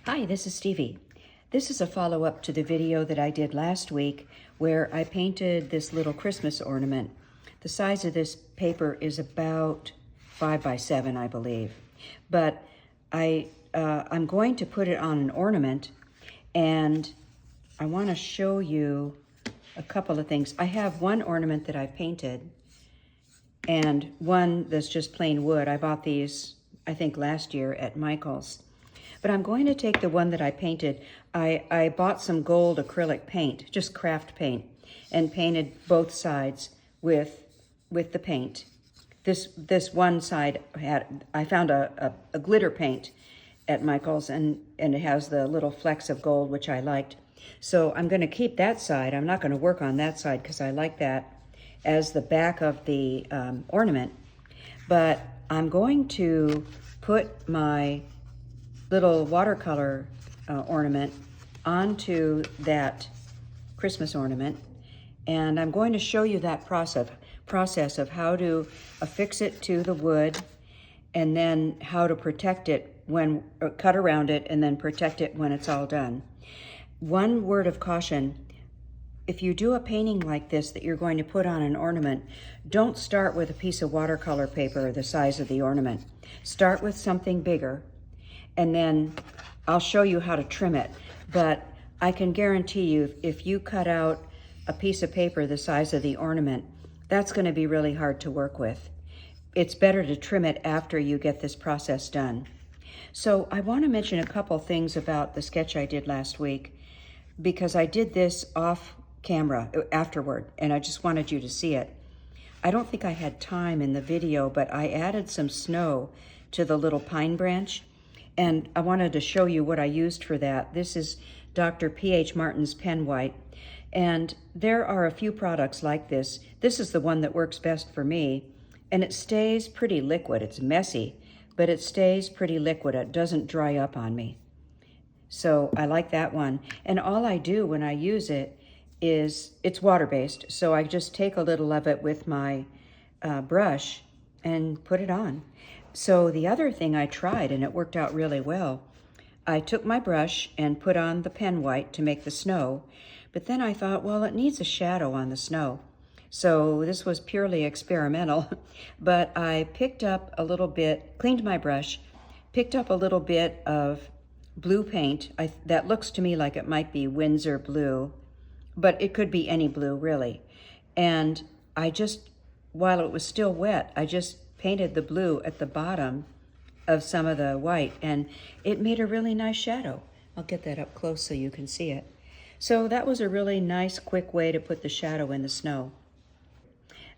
Hi, this is Stevie. This is a follow-up to the video that I did last week where I painted this little Christmas ornament. The size of this paper is about 5 by 7, I believe. But I'm going to put it on an ornament, and I want to show you a couple of things. I have one ornament that I painted and one that's just plain wood. I bought these, I think, last year at Michael's. But I'm going to take the one that I painted. I bought some gold acrylic paint, just craft paint, and painted both sides with the paint. This one side I found a glitter paint at Michael's, and it has the little flecks of gold, which I liked. So I'm going to keep that side. I'm not going to work on that side because I like that as the back of the ornament. But I'm going to put my little watercolor ornament onto that Christmas ornament, and I'm going to show you that process of how to affix it to the wood, and then how to protect it when, or cut around it and then protect it when it's all done. One word of caution: if you do a painting like this that you're going to put on an ornament, don't start with a piece of watercolor paper the size of the ornament. Start with something bigger, and then I'll show you how to trim it. But I can guarantee you, if you cut out a piece of paper the size of the ornament, that's going to be really hard to work with. It's better to trim it after you get this process done. So I want to mention a couple things about the sketch I did last week, because I did this off camera afterward, and I just wanted you to see it. I don't think I had time in the video, but I added some snow to the little pine branch, and I wanted to show you what I used for that. This is Dr. P.H. Martin's Pen White, and there are a few products like this. This is the one that works best for me, and it stays pretty liquid. It's messy, but it stays pretty liquid. It doesn't dry up on me. So I like that one. And all I do when I use it is, it's water-based, so I just take a little of it with my brush and put it on. So the other thing I tried, and it worked out really well, I took my brush and put on the pen white to make the snow, but then I thought, well, it needs a shadow on the snow. So this was purely experimental, but I picked up a little bit, cleaned my brush, picked up a little bit of blue paint. That looks to me like it might be Winsor blue, but it could be any blue, really. And I just, while it was still wet, I just painted the blue at the bottom of some of the white, and it made a really nice shadow. I'll get that up close so you can see it. So that was a really nice, quick way to put the shadow in the snow.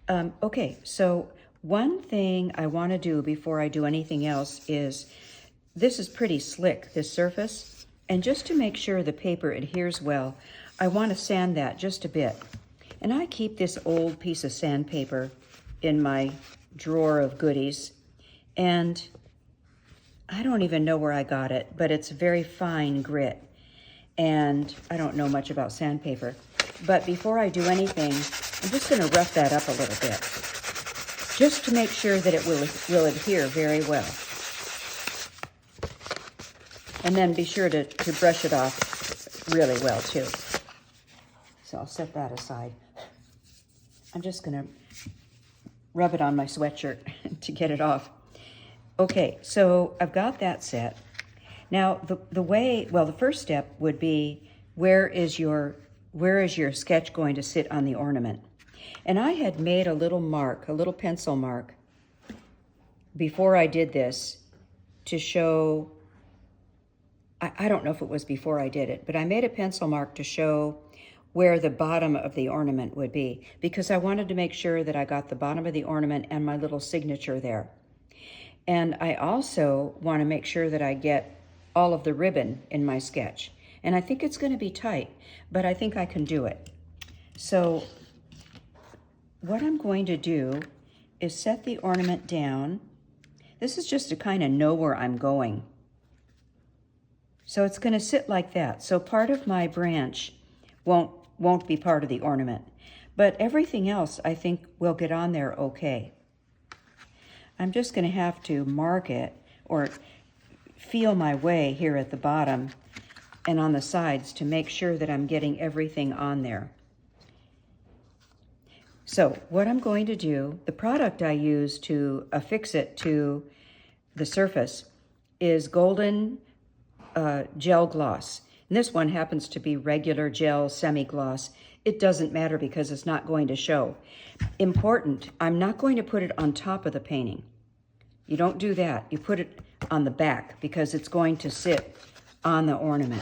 Okay, so one thing I want to do before I do anything else is, this is pretty slick, this surface, and just to make sure the paper adheres well, I want to sand that just a bit. And I keep this old piece of sandpaper in my drawer of goodies, and I don't even know where I got it, but it's very fine grit, and I don't know much about sandpaper. But before I do anything, I'm just going to rough that up a little bit, just to make sure that it will adhere very well. And then be sure to brush it off really well too. So I'll set that aside. I'm just going to rub it on my sweatshirt to get it off. Okay, so I've got that set. Now the first step would be, where is your sketch going to sit on the ornament? And I had made a little mark, a little pencil mark, before I did this to show, I don't know if it was before I did it, but I made a pencil mark to show where the bottom of the ornament would be, because I wanted to make sure that I got the bottom of the ornament and my little signature there. And I also want to make sure that I get all of the ribbon in my sketch. And I think it's going to be tight, but I think I can do it. So what I'm going to do is set the ornament down. This is just to kind of know where I'm going. So it's going to sit like that. So part of my branch won't be part of the ornament, but everything else I think will get on there okay. I'm just going to have to mark it, or feel my way here at the bottom and on the sides to make sure that I'm getting everything on there. So what I'm going to do, the product I use to affix it to the surface is Golden Gel Gloss. And this one happens to be regular gel semi-gloss. It doesn't matter because it's not going to show. Important, I'm not going to put it on top of the painting. You don't do that. You put it on the back because it's going to sit on the ornament.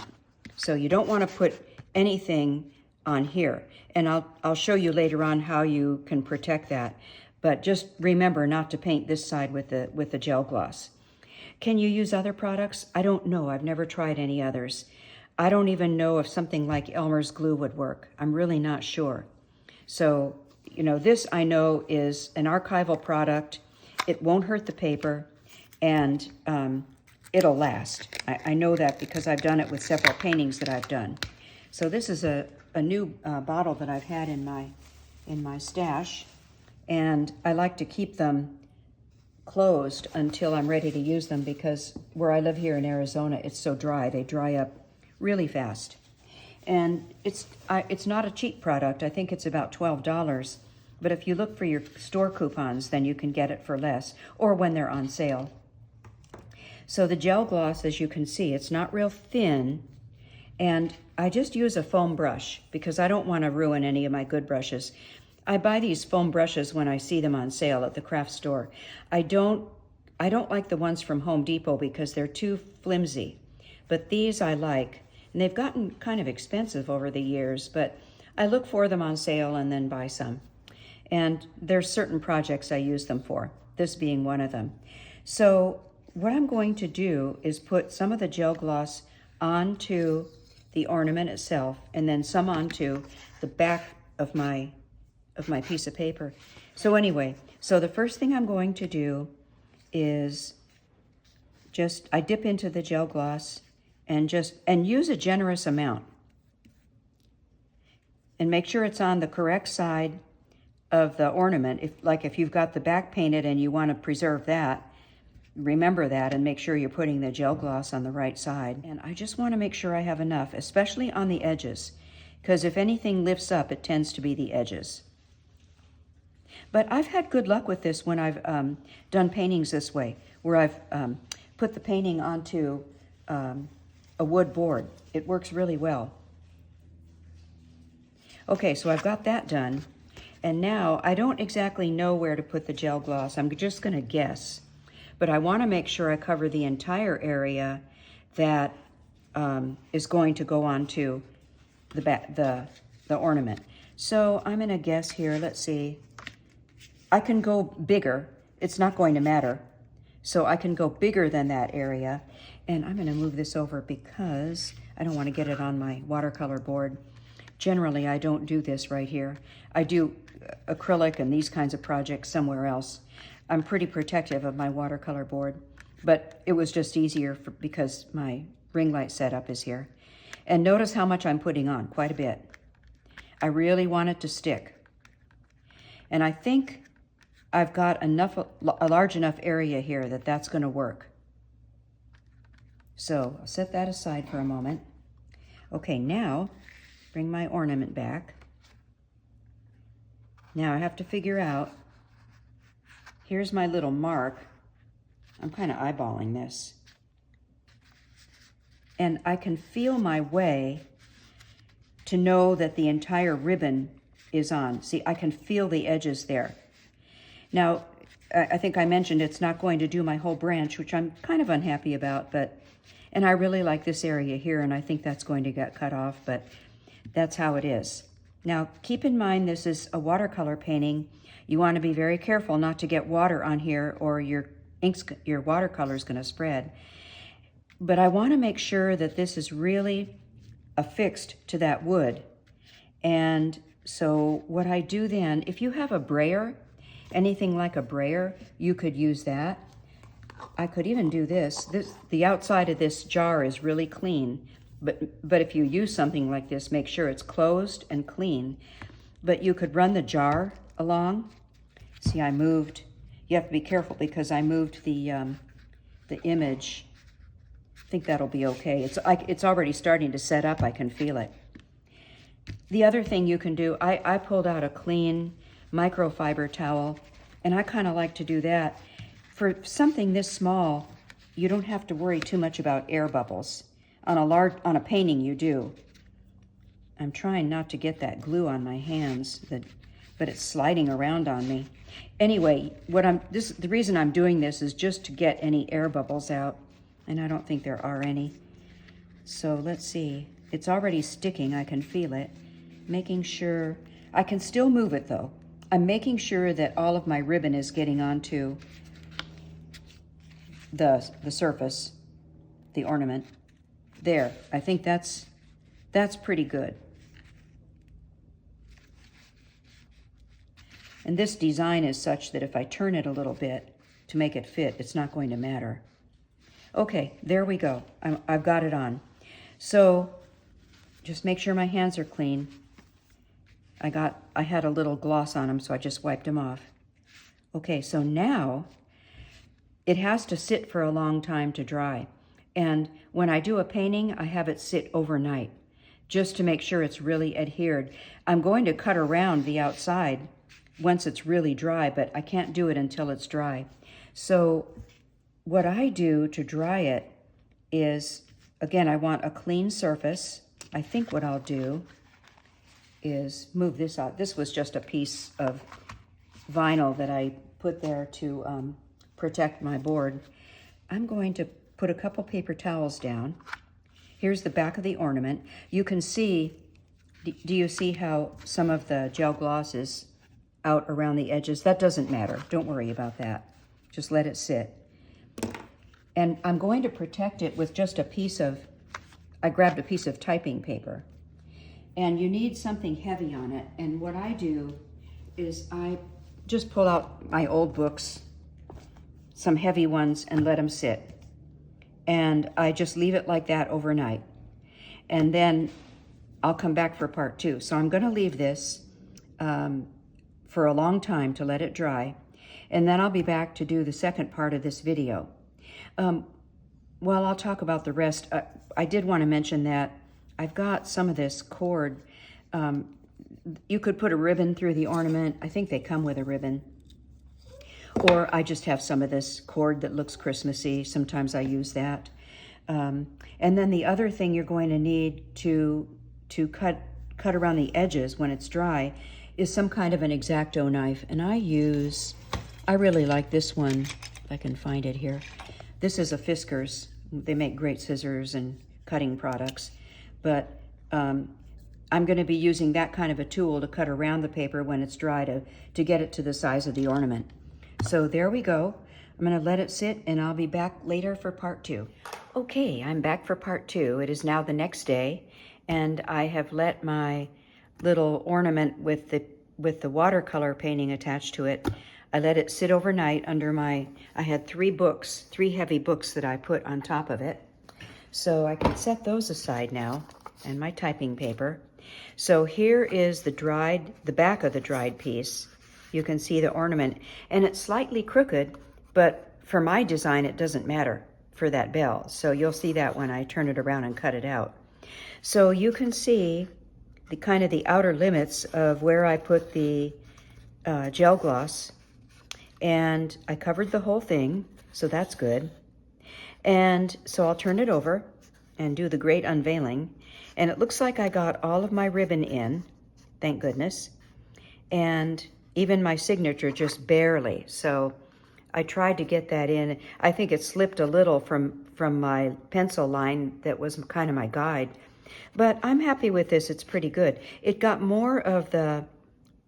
So you don't want to put anything on here. And I'll show you later on how you can protect that. But just remember not to paint this side with the gel gloss. Can you use other products? I don't know. I've never tried any others. I don't even know if something like Elmer's glue would work. I'm really not sure. So, you know, this I know is an archival product. It won't hurt the paper, and it'll last. I know that because I've done it with several paintings that I've done. So this is a new bottle that I've had in my stash, and I like to keep them closed until I'm ready to use them because where I live here in Arizona, it's so dry. They dry up really fast. And it's not a cheap product. I think it's about $12. But if you look for your store coupons, then you can get it for less, or when they're on sale. So the gel gloss, as you can see, it's not real thin. And I just use a foam brush because I don't want to ruin any of my good brushes. I buy these foam brushes when I see them on sale at the craft store. I don't like the ones from Home Depot because they're too flimsy. But these I like. And they've gotten kind of expensive over the years, but I look for them on sale and then buy some. And there's certain projects I use them for, this being one of them. So what I'm going to do is put some of the gel gloss onto the ornament itself and then some onto the back of my piece of paper. So anyway, so the first thing I'm going to do is I dip into the gel gloss and use a generous amount. And make sure it's on the correct side of the ornament. If you've got the back painted and you want to preserve that, remember that and make sure you're putting the gel gloss on the right side. And I just want to make sure I have enough, especially on the edges, because if anything lifts up, it tends to be the edges. But I've had good luck with this when I've done paintings this way, where I've put the painting onto a wood board. It works really well. Okay, so I've got that done. And now I don't exactly know where to put the gel gloss. I'm just going to guess. But I want to make sure I cover the entire area that is going to go onto the ornament. So I'm going to guess here. Let's see. I can go bigger. It's not going to matter. So I can go bigger than that area. And I'm going to move this over because I don't want to get it on my watercolor board. Generally, I don't do this right here. I do acrylic and these kinds of projects somewhere else. I'm pretty protective of my watercolor board, but it was just easier because my ring light setup is here. And notice how much I'm putting on, quite a bit. I really want it to stick. And I think I've got a large enough area here that that's going to work. So I'll set that aside for a moment. Okay, now bring my ornament back. Now I have to figure out, here's my little mark. I'm kind of eyeballing this. And I can feel my way to know that the entire ribbon is on. See, I can feel the edges there. Now, I think I mentioned it's not going to do my whole branch, which I'm kind of unhappy about, and I really like this area here, and I think that's going to get cut off, but that's how it is. Now, keep in mind this is a watercolor painting. You want to be very careful not to get water on here or your watercolor is going to spread. But I want to make sure that this is really affixed to that wood. And so what I do then, if you have a brayer, anything like a brayer, you could use that. I could even do this. The outside of this jar is really clean, but if you use something like this, make sure it's closed and clean. But you could run the jar along. See, you have to be careful because I moved the image think that'll be okay. It's already starting to set up. I can feel it. The other thing you can do, I pulled out a clean microfiber towel, and I kind of like to do that. For something this small, you don't have to worry too much about air bubbles. On a painting, you do. I'm trying not to get that glue on my hands, but it's sliding around on me. Anyway, the reason I'm doing this is just to get any air bubbles out, and I don't think there are any. So let's see. It's already sticking. I can feel it. Making sure I can still move it though. I'm making sure that all of my ribbon is getting onto the surface, the ornament. There. I think that's pretty good. And this design is such that if I turn it a little bit to make it fit, it's not going to matter. Okay, there we go. I've got it on. So just make sure my hands are clean. I had a little gloss on them, so I just wiped them off. Okay, so now it has to sit for a long time to dry. And when I do a painting, I have it sit overnight just to make sure it's really adhered. I'm going to cut around the outside once it's really dry, but I can't do it until it's dry. So what I do to dry it is, again, I want a clean surface. I think what I'll do is move this out. This was just a piece of vinyl that I put there to protect my board. I'm going to put a couple paper towels down. Here's the back of the ornament. You can see, do you see how some of the gel gloss is out around the edges? That doesn't matter. Don't worry about that. Just let it sit. And I'm going to protect it with just I grabbed a piece of typing paper. And you need something heavy on it. And what I do is I just pull out my old books, some heavy ones, and let them sit. And I just leave it like that overnight. And then I'll come back for part 2. So I'm going to leave this for a long time to let it dry. And then I'll be back to do the second part of this video. Well, I'll talk about the rest. I did want to mention that I've got some of this cord. You could put a ribbon through the ornament. I think they come with a ribbon. Or I just have some of this cord that looks Christmassy. Sometimes I use that. And then the other thing you're going to need to cut around the edges when it's dry is some kind of an X-Acto knife. And I really like this one, if I can find it here. This is a Fiskars. They make great scissors and cutting products. But I'm going to be using that kind of a tool to cut around the paper when it's dry to get it to the size of the ornament. So there we go. I'm going to let it sit, and I'll be back later for part 2. Okay, I'm back for part 2. It is now the next day, and I have let my little ornament with the watercolor painting attached to it, I let it sit overnight under I had 3 heavy books that I put on top of it. So I can set those aside now, and my typing paper. So here is the back of the dried piece. You can see the ornament, and it's slightly crooked, but for my design, it doesn't matter for that bell. So you'll see that when I turn it around and cut it out. So you can see the outer limits of where I put the gel gloss, and I covered the whole thing, so that's good. And so I'll turn it over and do the great unveiling, and it looks like I got all of my ribbon in, thank goodness, and even my signature just barely. So I tried to get that in. I think it slipped a little from my pencil line that was kind of my guide. But I'm happy with this. It's pretty good. It got more of the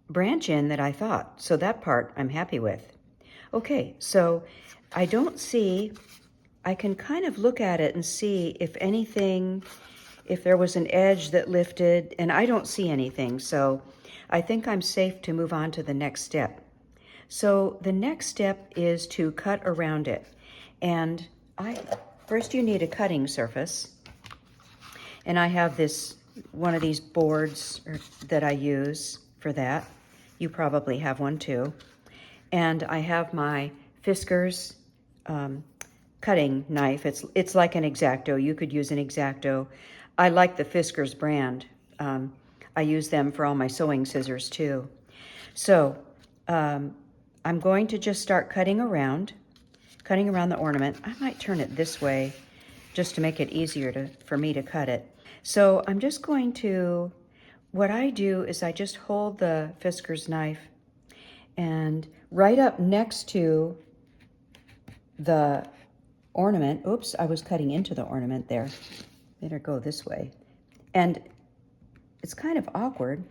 branch in than I thought. So that part I'm happy with. Okay, so I can kind of look at it and see if there was an edge that lifted, and I don't see anything. So I think I'm safe to move on to the next step. So the next step is to cut around it. And first you need a cutting surface. And I have one of these boards that I use for that. You probably have one too. And I have my Fiskars cutting knife. It's like an X-Acto. You could use an X-Acto. I like the Fiskars brand. I use them for all my sewing scissors too. So I'm going to just start cutting around the ornament. I might turn it this way just to make it easier for me to cut it. So I'm just going to, what I do is I just hold the Fiskars knife and right up next to the ornament, oops, I was cutting into the ornament there. Better go this way. And it's kind of awkward.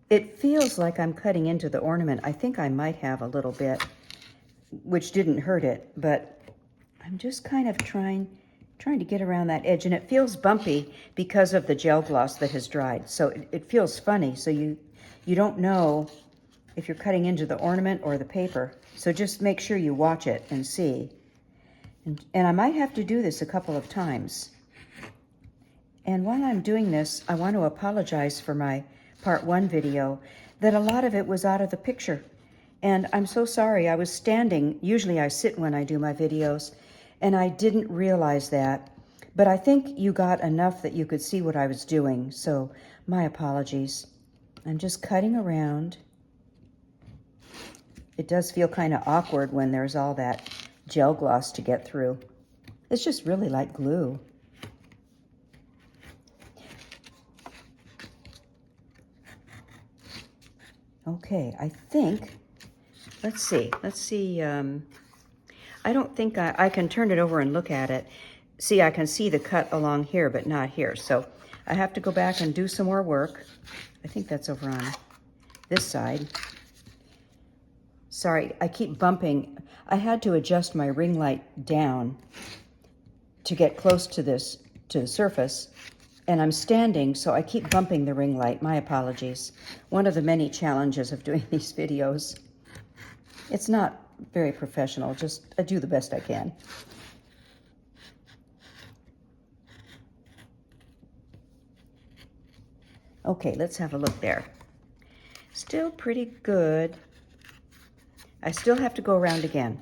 It feels like I'm cutting into the ornament. I think I might have a little bit, which didn't hurt it, but I'm just kind of trying to get around that edge, and it feels bumpy because of the gel gloss that has dried. So it feels funny, so you don't know if you're cutting into the ornament or the paper. So just make sure you watch it and see. And I might have to do this a couple of times. And while I'm doing this, I want to apologize for my part 1 video, that a lot of it was out of the picture. And I'm so sorry. I was standing, usually I sit when I do my videos, and I didn't realize that. But I think you got enough that you could see what I was doing, so my apologies. I'm just cutting around. It does feel kind of awkward when there's all that gel gloss to get through. It's just really like glue. Okay, I think, let's see, I don't think I can turn it over and look at it. See, I can see the cut along here, but not here. So I have to go back and do some more work. I think that's over on this side. Sorry, I keep bumping. I had to adjust my ring light down to get close to this, to the surface. And I'm standing, so I keep bumping the ring light. My apologies. One of the many challenges of doing these videos. It's not very professional, just I do the best I can. Okay, let's have a look there. Still pretty good. I still have to go around again.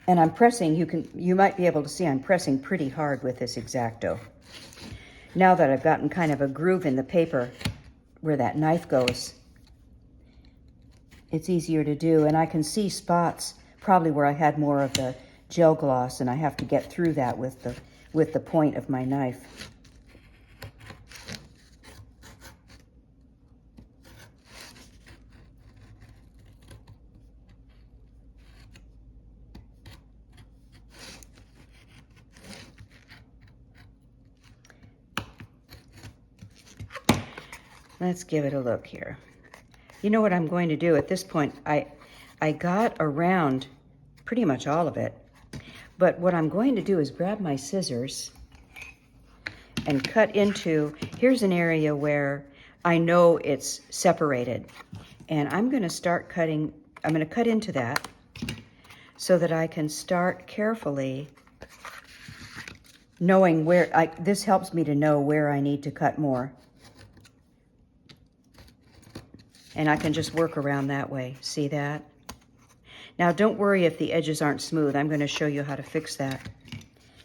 And I'm pressing, you might be able to see I'm pressing pretty hard with this X-Acto. Now that I've gotten kind of a groove in the paper where that knife goes, it's easier to do. And I can see spots probably where I had more of the gel gloss, and I have to get through that with the point of my knife. Let's give it a look here. You know what I'm going to do at this point? I got around pretty much all of it, but what I'm going to do is grab my scissors and cut into, here's an area where I know it's separated, and I'm going to start cutting, I'm going to cut into that so that I can start carefully knowing where, this helps me to know where I need to cut more. And I can just work around that way. See that? Now, don't worry if the edges aren't smooth. I'm going to show you how to fix that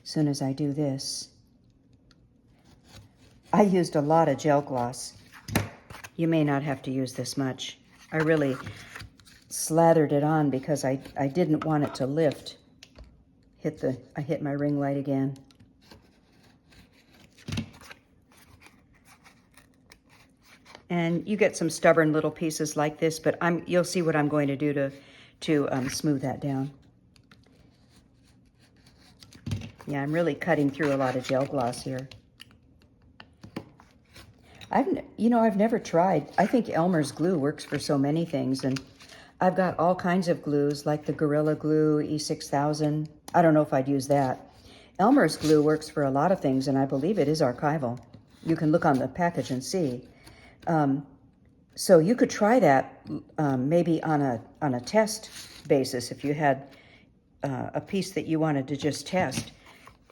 as soon as I do this. I used a lot of gel gloss. You may not have to use this much. I really slathered it on because I didn't want it to lift. I hit my ring light again. And you get some stubborn little pieces like this, but you'll see what I'm going to do to smooth that down. Yeah, I'm really cutting through a lot of gel gloss here. I've never tried. I think Elmer's glue works for so many things, and I've got all kinds of glues like the Gorilla Glue E6000. I don't know if I'd use that. Elmer's glue works for a lot of things, and I believe it is archival. You can look on the package and see. So you could try that maybe on a test basis if you had a piece that you wanted to just test.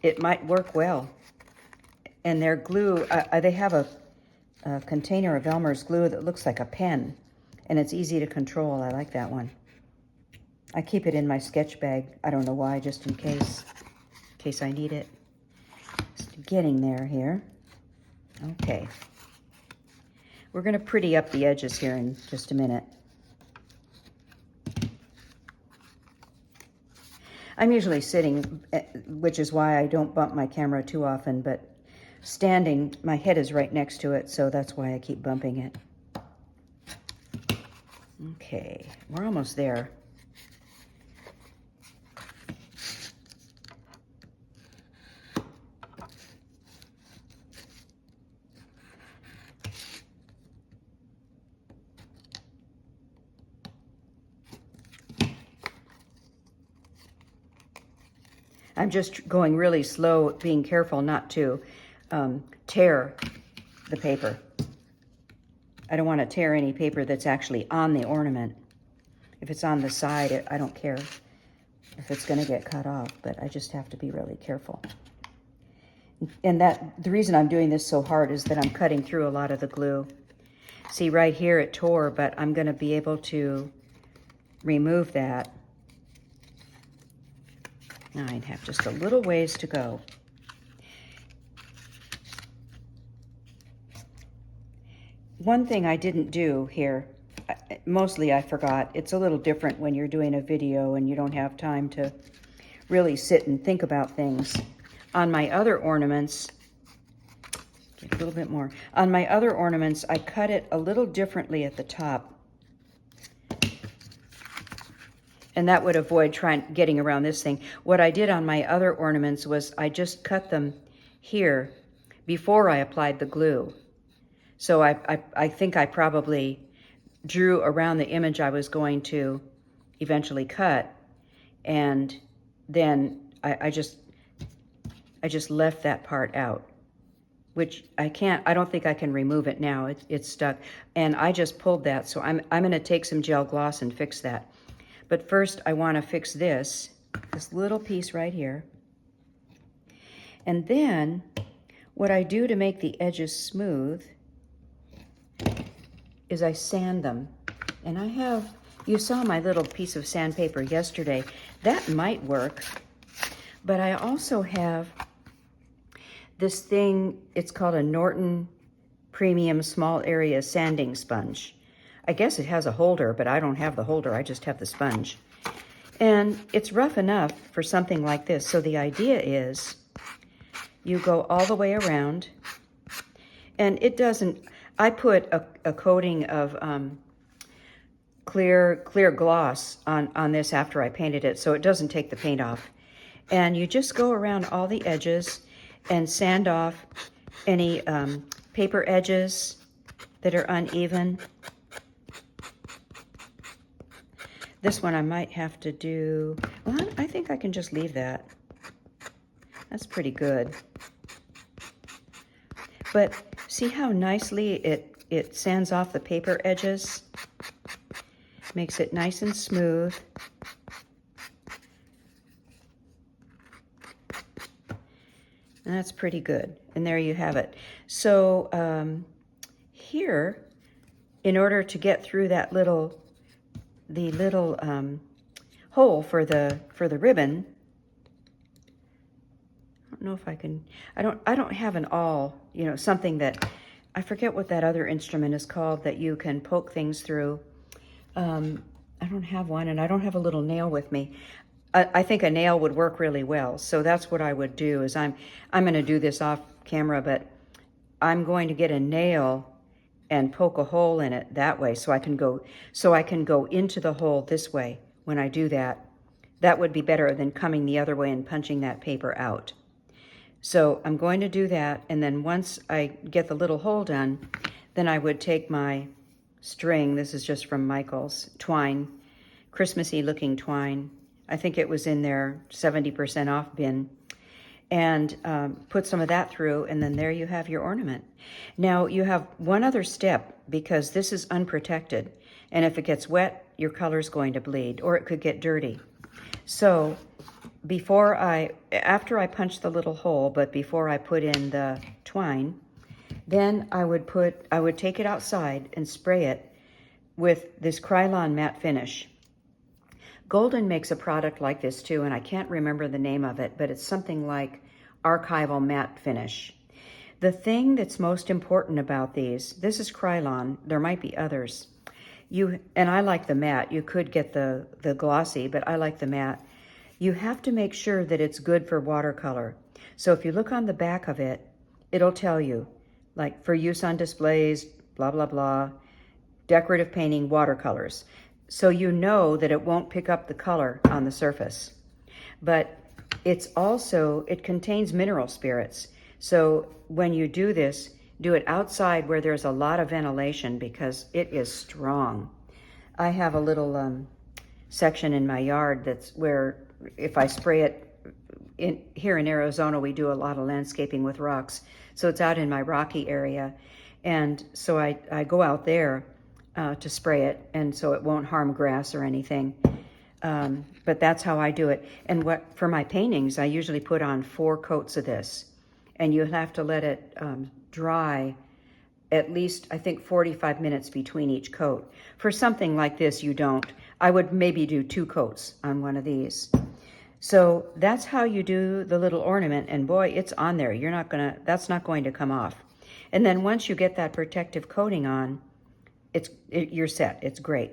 It might work well. And their glue, they have a container of Elmer's glue that looks like a pen, and it's easy to control. I like that one. I keep it in my sketch bag. I don't know why, just in case I need it. Just getting there here. Okay. We're going to pretty up the edges here in just a minute. I'm usually sitting, which is why I don't bump my camera too often, but standing, my head is right next to it, so that's why I keep bumping it. Okay, we're almost there. I'm just going really slow, being careful not to tear the paper. I don't want to tear any paper that's actually on the ornament. If it's on the side, I don't care if it's going to get cut off, but I just have to be really careful. And the reason I'm doing this so hard is that I'm cutting through a lot of the glue. See, right here it tore, but I'm going to be able to remove that. I have just a little ways to go. One thing I didn't do here, mostly I forgot. It's a little different when you're doing a video and you don't have time to really sit and think about things. On my other ornaments, get a little bit more. On my other ornaments, I cut it a little differently at the top. And that would avoid getting around this thing. What I did on my other ornaments was I just cut them here before I applied the glue. So I think I probably drew around the image I was going to eventually cut, and then I just left that part out, which I don't think I can remove it now. It's stuck, and I just pulled that. So I'm going to take some gel gloss and fix that. But first, I want to fix this little piece right here. And then, what I do to make the edges smooth is I sand them. And you saw my little piece of sandpaper yesterday. That might work. But I also have this thing, it's called a Norton Premium Small Area Sanding Sponge. I guess it has a holder, but I don't have the holder. I just have the sponge. And it's rough enough for something like this. So the idea is you go all the way around, and it doesn't, I put a coating of clear gloss on this after I painted it, so it doesn't take the paint off. And you just go around all the edges and sand off any paper edges that are uneven. This one I might have to do, well, I think I can just leave that. That's pretty good. But see how nicely it sands off the paper edges? Makes it nice and smooth. And that's pretty good. And there you have it. So here, in order to get through that little hole for the ribbon, I don't know if I can, I don't have an awl, something that, I forget what that other instrument is called that you can poke things through. I don't have one, and I don't have a little nail with me. I think a nail would work really well. So that's what I would do, is I'm going to do this off camera, but I'm going to get a nail and poke a hole in it that way, so I can go into the hole this way when I do that. That would be better than coming the other way and punching that paper out. So I'm going to do that, and then once I get the little hole done, then I would take my string, this is just from Michael's, twine, Christmassy looking twine. I think it was in their 70% off bin, and put some of that through, and then there you have your ornament. Now you have one other step, because this is unprotected, and if it gets wet, your color's going to bleed, or it could get dirty. So after I punch the little hole, but before I put in the twine, Then I would take it outside and spray it with this Krylon matte finish. Golden makes a product like this too, and I can't remember the name of it, but it's something like archival matte finish. The thing that's most important about these, this is Krylon, there might be others. And I like the matte. You could get the glossy, but I like the matte. You have to make sure that it's good for watercolor. So if you look on the back of it, it'll tell you, like, for use on displays, blah, blah, blah, decorative painting, watercolors. So you know that it won't pick up the color on the surface. But it contains mineral spirits. So when you do this, do it outside where there's a lot of ventilation because it is strong. I have a little section in my yard that's where if I spray it, here in Arizona, we do a lot of landscaping with rocks. So it's out in my rocky area. And so I go out there to spray it, and so it won't harm grass or anything. But that's how I do it. And for my paintings, I usually put on 4 coats of this. And you have to let it dry at least, I think, 45 minutes between each coat. For something like this, you don't. I would maybe do 2 coats on one of these. So that's how you do the little ornament, and boy, it's on there. That's not going to come off. And then once you get that protective coating on, you're set. It's great.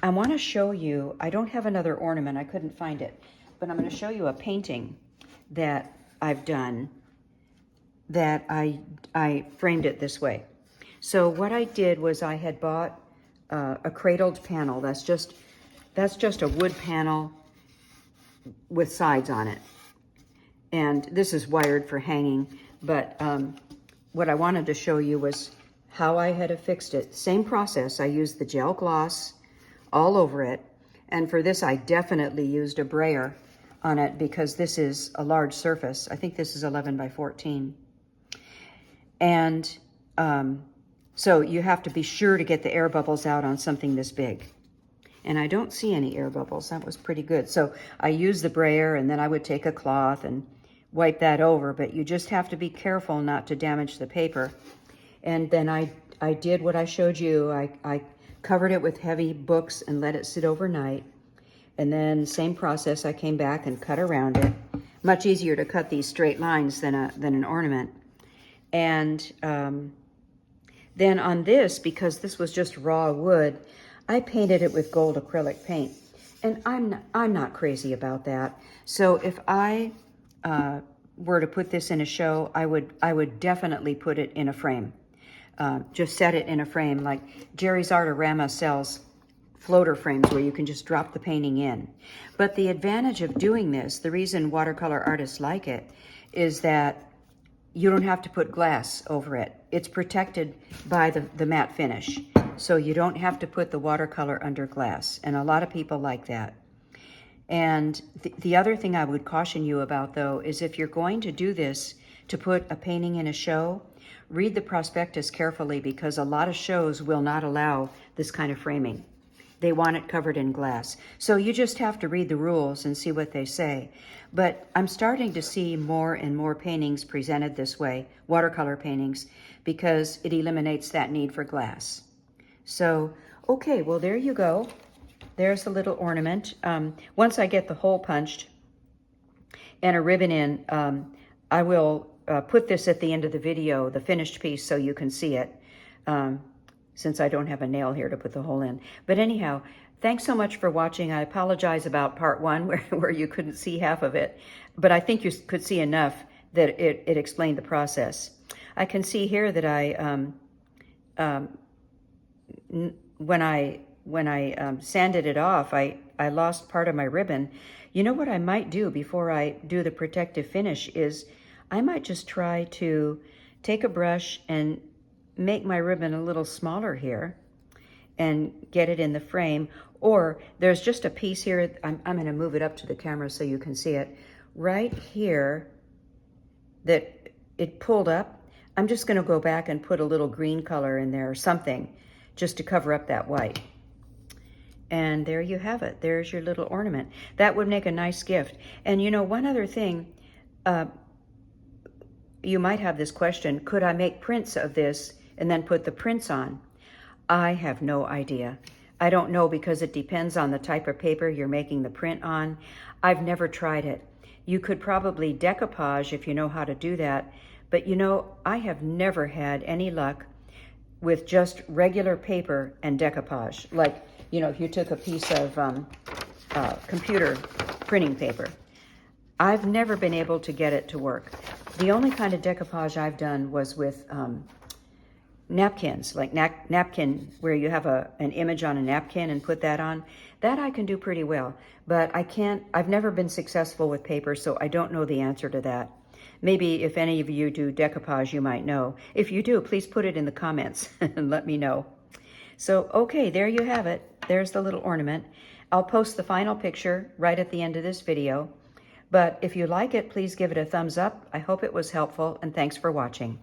I want to show you, I don't have another ornament, I couldn't find it, but I'm going to show you a painting that I've done that I framed it this way. So what I did was I had bought a cradled panel. That's just a wood panel with sides on it. And this is wired for hanging, but what I wanted to show you was how I had affixed it. Same process. I used the gel gloss all over it. And for this, I definitely used a brayer on it because this is a large surface. I think this is 11 by 14. And so you have to be sure to get the air bubbles out on something this big. And I don't see any air bubbles. That was pretty good. So I used the brayer, and then I would take a cloth and wipe that over. But you just have to be careful not to damage the paper. And then I did what I showed you. I covered it with heavy books and let it sit overnight. And then same process, I came back and cut around it. Much easier to cut these straight lines than an ornament. And then on this, because this was just raw wood, I painted it with gold acrylic paint. And I'm not crazy about that. So if I were to put this in a show, I would definitely put it in a frame. Just set it in a frame. Like Jerry's Artorama sells floater frames where you can just drop the painting in. But the advantage of doing this, the reason watercolor artists like it, is that you don't have to put glass over it. It's protected by the matte finish. So you don't have to put the watercolor under glass. And a lot of people like that. And the other thing I would caution you about, though, is if you're going to do this to put a painting in a show, read the prospectus carefully because a lot of shows will not allow this kind of framing. They want it covered in glass. So you just have to read the rules and see what they say. But I'm starting to see more and more paintings presented this way, watercolor paintings, because it eliminates that need for glass. So, okay, well, there you go. There's the little ornament. Once I get the hole punched and a ribbon in, I will put this at the end of the video, the finished piece, so you can see it, since I don't have a nail here to put the hole in. But anyhow, thanks so much for watching. I apologize about part 1 where you couldn't see half of it, but I think you could see enough that it explained the process. I can see here that when I sanded it off, I lost part of my ribbon. You know what I might do before I do the protective finish is I might just try to take a brush and make my ribbon a little smaller here and get it in the frame. Or there's just a piece here, I'm going to move it up to the camera so you can see it, right here that it pulled up. I'm just going to go back and put a little green color in there or something just to cover up that white. And there you have it. There's your little ornament. That would make a nice gift. And you know, one other thing, You might have this question, could I make prints of this and then put the prints on? I have no idea. I don't know because it depends on the type of paper you're making the print on. I've never tried it. You could probably decoupage if you know how to do that, but you know, I have never had any luck with just regular paper and decoupage. Like, you know, if you took a piece of computer printing paper. I've never been able to get it to work. The only kind of decoupage I've done was with napkins, like napkin where you have an image on a napkin and put that on. That I can do pretty well, but I've never been successful with paper, so I don't know the answer to that. Maybe if any of you do decoupage, you might know. If you do, please put it in the comments and let me know. So, okay, there you have it. There's the little ornament. I'll post the final picture right at the end of this video. But if you like it, please give it a thumbs up. I hope it was helpful, and thanks for watching.